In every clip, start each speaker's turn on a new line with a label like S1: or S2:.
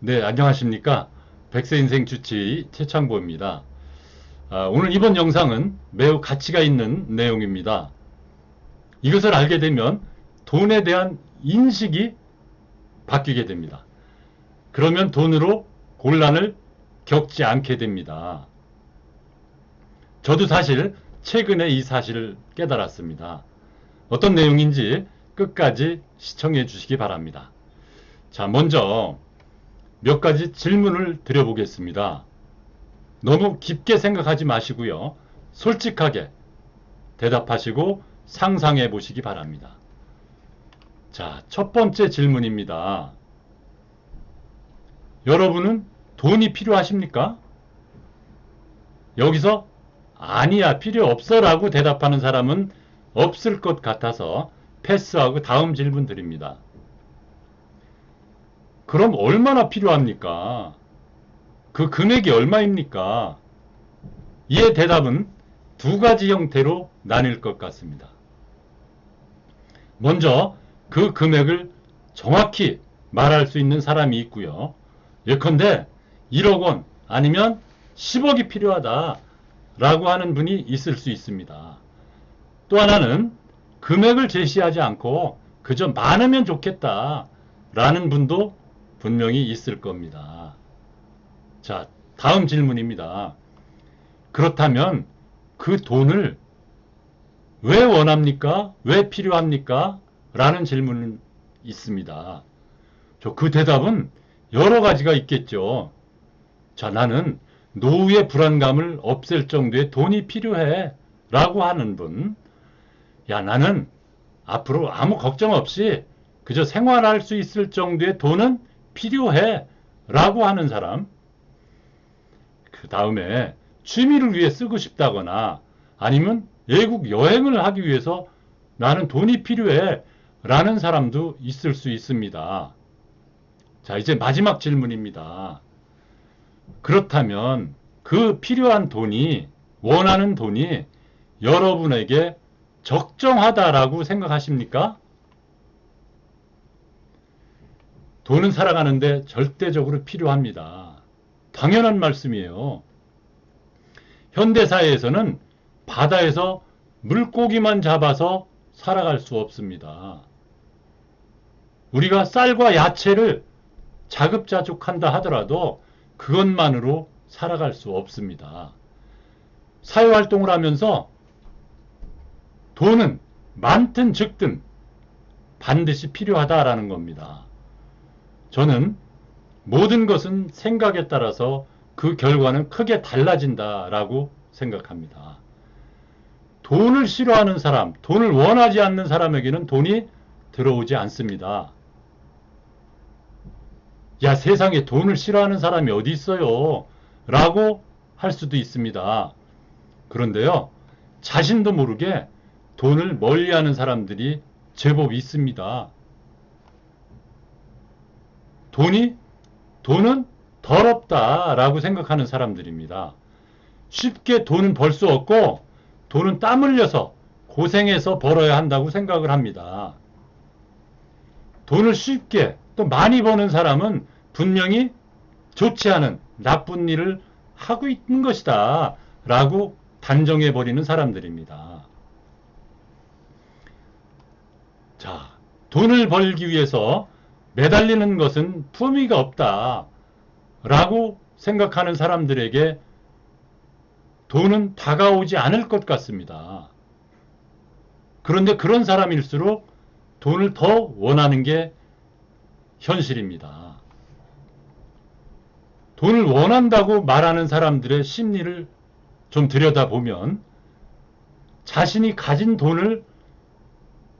S1: 네, 안녕하십니까. 백세인생 주치 최창보입니다. 오늘 이번 영상은 매우 가치가 있는 내용입니다. 이것을 알게 되면 돈에 대한 인식이 바뀌게 됩니다. 그러면 돈으로 곤란을 겪지 않게 됩니다. 저도 사실 최근에 이 사실을 깨달았습니다. 어떤 내용인지 끝까지 시청해 주시기 바랍니다. 자, 먼저 몇 가지 질문을 드려보겠습니다. 너무 깊게 생각하지 마시고요. 솔직하게 대답하시고 상상해 보시기 바랍니다. 자, 첫 번째 질문입니다. 여러분은 돈이 필요하십니까? 여기서 아니야, 필요 없어 라고 대답하는 사람은 없을 것 같아서 패스하고 다음 질문 드립니다. 그럼 얼마나 필요합니까? 그 금액이 얼마입니까? 이에 대답은 두 가지 형태로 나뉠 것 같습니다. 먼저 그 금액을 정확히 말할 수 있는 사람이 있고요. 예컨대 1억 원 아니면 10억이 필요하다 라고 하는 분이 있을 수 있습니다. 또 하나는 금액을 제시하지 않고 그저 많으면 좋겠다 라는 분도 분명히 있을 겁니다. 자, 다음 질문입니다. 그렇다면 그 돈을 왜 원합니까? 왜 필요합니까? 라는 질문은 있습니다. 그 대답은 여러 가지가 있겠죠. 자, 나는 노후의 불안감을 없앨 정도의 돈이 필요해 라고 하는 분, 야, 나는 앞으로 아무 걱정 없이 그저 생활할 수 있을 정도의 돈은 필요해 라고 하는 사람, 그 다음에 취미를 위해 쓰고 싶다거나 아니면 외국 여행을 하기 위해서 나는 돈이 필요해 라는 사람도 있을 수 있습니다. 자, 이제 마지막 질문입니다. 그렇다면 그 필요한 돈이, 원하는 돈이 여러분에게 적정하다라고 생각하십니까? 돈은 살아가는데 절대적으로 필요합니다. 당연한 말씀이에요. 현대사회에서는 바다에서 물고기만 잡아서 살아갈 수 없습니다. 우리가 쌀과 야채를 자급자족한다 하더라도 그것만으로 살아갈 수 없습니다. 사회활동을 하면서 돈은 많든 적든 반드시 필요하다라는 겁니다. 저는 모든 것은 생각에 따라서 그 결과는 크게 달라진다라고 생각합니다. 돈을 싫어하는 사람, 돈을 원하지 않는 사람에게는 돈이 들어오지 않습니다. 야, 세상에 돈을 싫어하는 사람이 어디 있어요? 라고 할 수도 있습니다. 그런데요, 자신도 모르게 돈을 멀리하는 사람들이 제법 있습니다. 돈은 더럽다라고 생각하는 사람들입니다. 쉽게 돈은 벌 수 없고 돈은 땀 흘려서 고생해서 벌어야 한다고 생각을 합니다. 돈을 쉽게 또 많이 버는 사람은 분명히 좋지 않은 나쁜 일을 하고 있는 것이다 라고 단정해버리는 사람들입니다. 자, 돈을 벌기 위해서 매달리는 것은 품위가 없다 라고 생각하는 사람들에게 돈은 다가오지 않을 것 같습니다. 그런데 그런 사람일수록 돈을 더 원하는 게 현실입니다. 돈을 원한다고 말하는 사람들의 심리를 좀 들여다보면 자신이 가진 돈을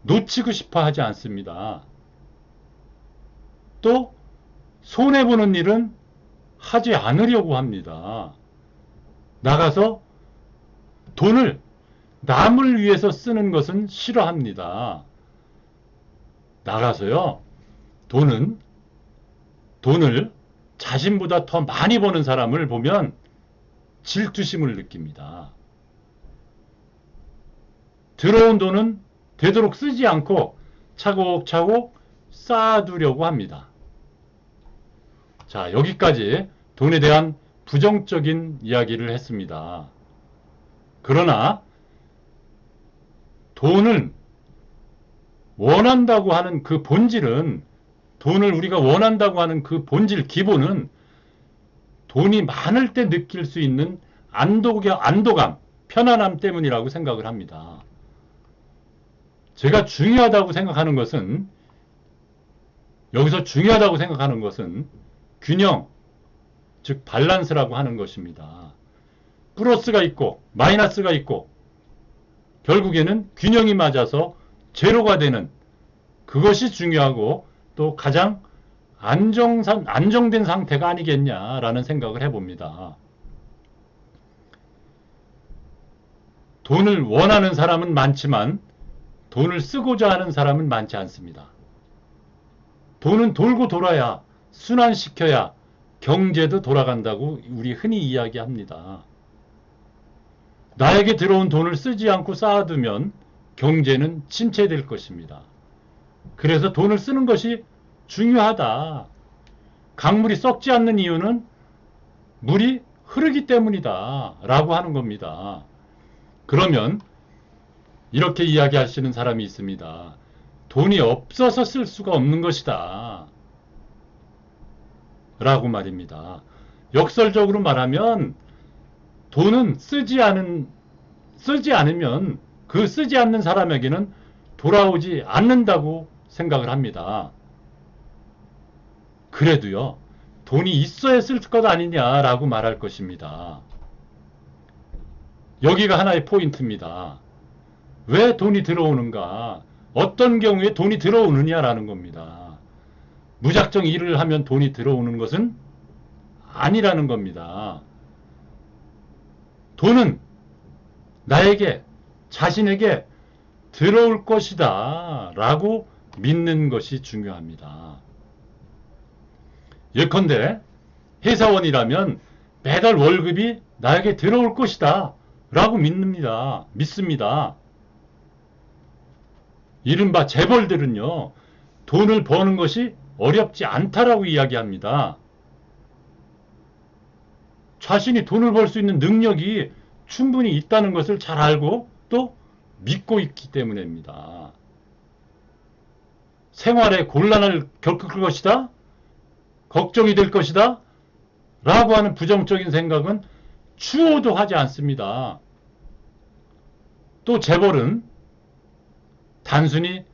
S1: 놓치고 싶어 하지 않습니다. 또 손해보는 일은 하지 않으려고 합니다. 나가서 돈을 남을 위해서 쓰는 것은 싫어합니다. 나가서요, 돈을 자신보다 더 많이 버는 사람을 보면 질투심을 느낍니다. 들어온 돈은 되도록 쓰지 않고 차곡차곡 쌓아두려고 합니다. 자, 여기까지 돈에 대한 부정적인 이야기를 했습니다. 그러나 돈을 원한다고 하는 그 본질은, 돈을 우리가 원한다고 하는 그 본질 기본은 돈이 많을 때 느낄 수 있는 안도감, 편안함 때문이라고 생각을 합니다. 제가 중요하다고 생각하는 것은, 여기서 중요하다고 생각하는 것은 균형, 즉 밸런스라고 하는 것입니다. 플러스가 있고 마이너스가 있고 결국에는 균형이 맞아서 제로가 되는, 그것이 중요하고 또 가장 안정된 상태가 아니겠냐라는 생각을 해봅니다. 돈을 원하는 사람은 많지만 돈을 쓰고자 하는 사람은 많지 않습니다. 돈은 돌고 돌아야, 순환시켜야 경제도 돌아간다고 우리 흔히 이야기합니다. 나에게 들어온 돈을 쓰지 않고 쌓아두면 경제는 침체될 것입니다. 그래서 돈을 쓰는 것이 중요하다. 강물이 썩지 않는 이유는 물이 흐르기 때문이다 라고 하는 겁니다. 그러면 이렇게 이야기하시는 사람이 있습니다. 돈이 없어서 쓸 수가 없는 것이다 라고 말입니다. 역설적으로 말하면 돈은 쓰지 않으면 그 쓰지 않는 사람에게는 돌아오지 않는다고 생각을 합니다. 그래도요, 돈이 있어야 쓸 것 아니냐라고 말할 것입니다. 여기가 하나의 포인트입니다. 왜 돈이 들어오는가? 어떤 경우에 돈이 들어오느냐라는 겁니다. 무작정 일을 하면 돈이 들어오는 것은 아니라는 겁니다. 돈은 나에게, 자신에게 들어올 것이다 라고 믿는 것이 중요합니다. 예컨대 회사원이라면 매달 월급이 나에게 들어올 것이다 라고 믿습니다. 이른바 재벌들은요, 돈을 버는 것이 어렵지 않다라고 이야기합니다. 자신이 돈을 벌 수 있는 능력이 충분히 있다는 것을 잘 알고 또 믿고 있기 때문입니다. 생활에 곤란을 겪을 것이다? 걱정이 될 것이다? 라고 하는 부정적인 생각은 추호도 하지 않습니다. 또 재벌은 단순히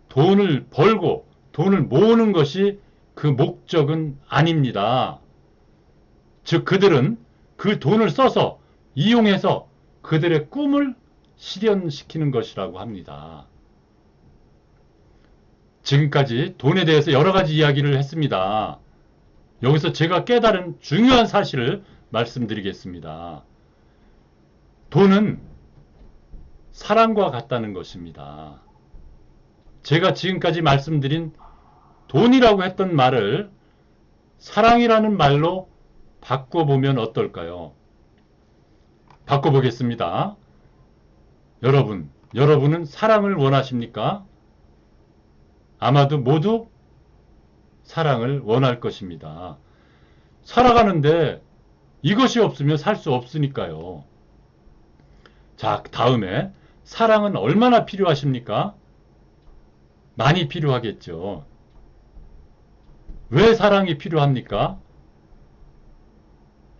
S1: 돈을 벌고 돈을 모으는 것이 그 목적은 아닙니다. 즉 그들은 그 돈을 써서, 이용해서 그들의 꿈을 실현시키는 것이라고 합니다. 지금까지 돈에 대해서 여러 가지 이야기를 했습니다. 여기서 제가 깨달은 중요한 사실을 말씀드리겠습니다. 돈은 사랑과 같다는 것입니다. 제가 지금까지 말씀드린 돈이라고 했던 말을 사랑이라는 말로 바꿔보면 어떨까요? 바꿔보겠습니다. 여러분은 사랑을 원하십니까? 아마도 모두 사랑을 원할 것입니다. 살아가는데 이것이 없으면 살 수 없으니까요. 자, 다음에 사랑은 얼마나 필요하십니까? 많이 필요하겠죠. 왜 사랑이 필요합니까?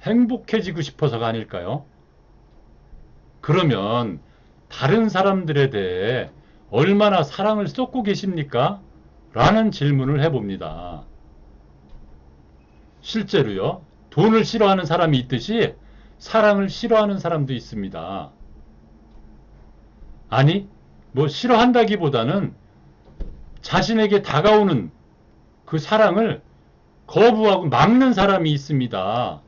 S1: 행복해지고 싶어서가 아닐까요? 그러면 다른 사람들에 대해 얼마나 사랑을 쏟고 계십니까? 라는 질문을 해봅니다. 실제로요, 돈을 싫어하는 사람이 있듯이 사랑을 싫어하는 사람도 있습니다. 아니, 싫어한다기보다는 자신에게 다가오는 그 사랑을 거부하고 막는 사람이 있습니다.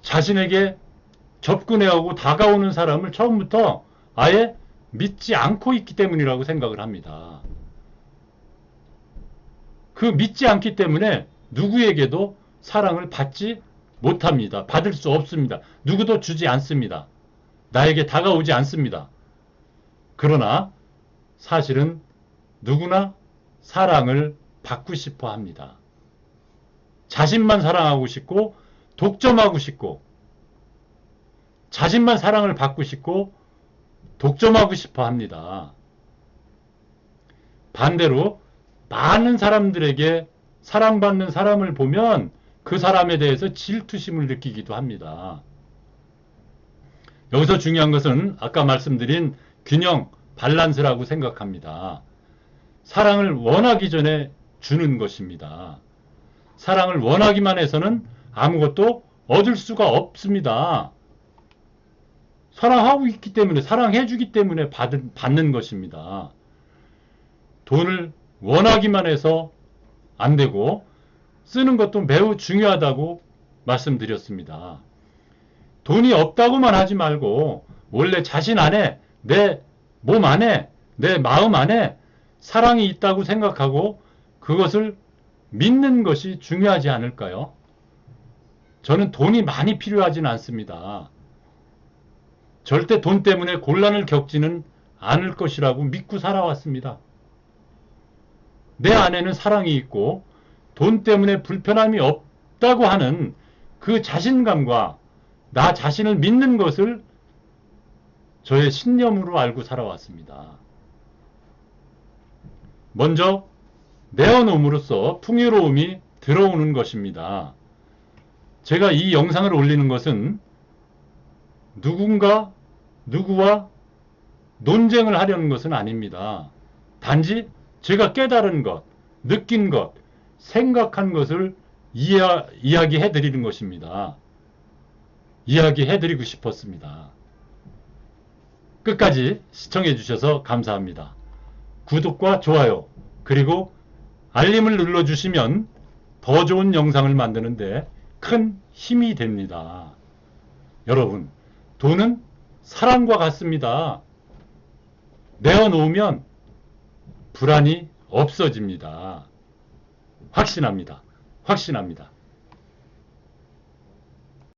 S1: 자신에게 접근해오고 다가오는 사람을 처음부터 아예 믿지 않고 있기 때문이라고 생각을 합니다. 그 믿지 않기 때문에 누구에게도 사랑을 받지 못합니다. 받을 수 없습니다. 누구도 주지 않습니다. 나에게 다가오지 않습니다. 그러나 사실은 누구나 사랑을 받고 싶어 합니다. 자신만 사랑하고 싶고 독점하고 싶고 자신만 사랑을 받고 싶고 독점하고 싶어 합니다. 반대로 많은 사람들에게 사랑받는 사람을 보면 그 사람에 대해서 질투심을 느끼기도 합니다. 여기서 중요한 것은 아까 말씀드린 균형, 밸런스라고 생각합니다. 사랑을 원하기 전에 주는 것입니다. 사랑을 원하기만 해서는 아무것도 얻을 수가 없습니다. 사랑하고 있기 때문에, 사랑해주기 때문에 받는 것입니다. 돈을 원하기만 해서 안 되고 쓰는 것도 매우 중요하다고 말씀드렸습니다. 돈이 없다고만 하지 말고 원래 자신 안에, 내 몸 안에, 내 마음 안에 사랑이 있다고 생각하고 그것을 믿는 것이 중요하지 않을까요? 저는 돈이 많이 필요하진 않습니다. 절대 돈 때문에 곤란을 겪지는 않을 것이라고 믿고 살아왔습니다. 내 안에는 사랑이 있고 돈 때문에 불편함이 없다고 하는 그 자신감과 나 자신을 믿는 것을 저의 신념으로 알고 살아왔습니다. 먼저 내어놓음으로써 풍요로움이 들어오는 것입니다. 제가 이 영상을 올리는 것은 누구와 논쟁을 하려는 것은 아닙니다. 단지 제가 깨달은 것, 느낀 것, 생각한 것을 이야기해 드리는 것입니다. 이야기해 드리고 싶었습니다. 끝까지 시청해 주셔서 감사합니다. 구독과 좋아요 그리고 알림을 눌러주시면 더 좋은 영상을 만드는데 큰 힘이 됩니다. 여러분, 돈은 사랑과 같습니다. 내어놓으면 불안이 없어집니다. 확신합니다. 확신합니다.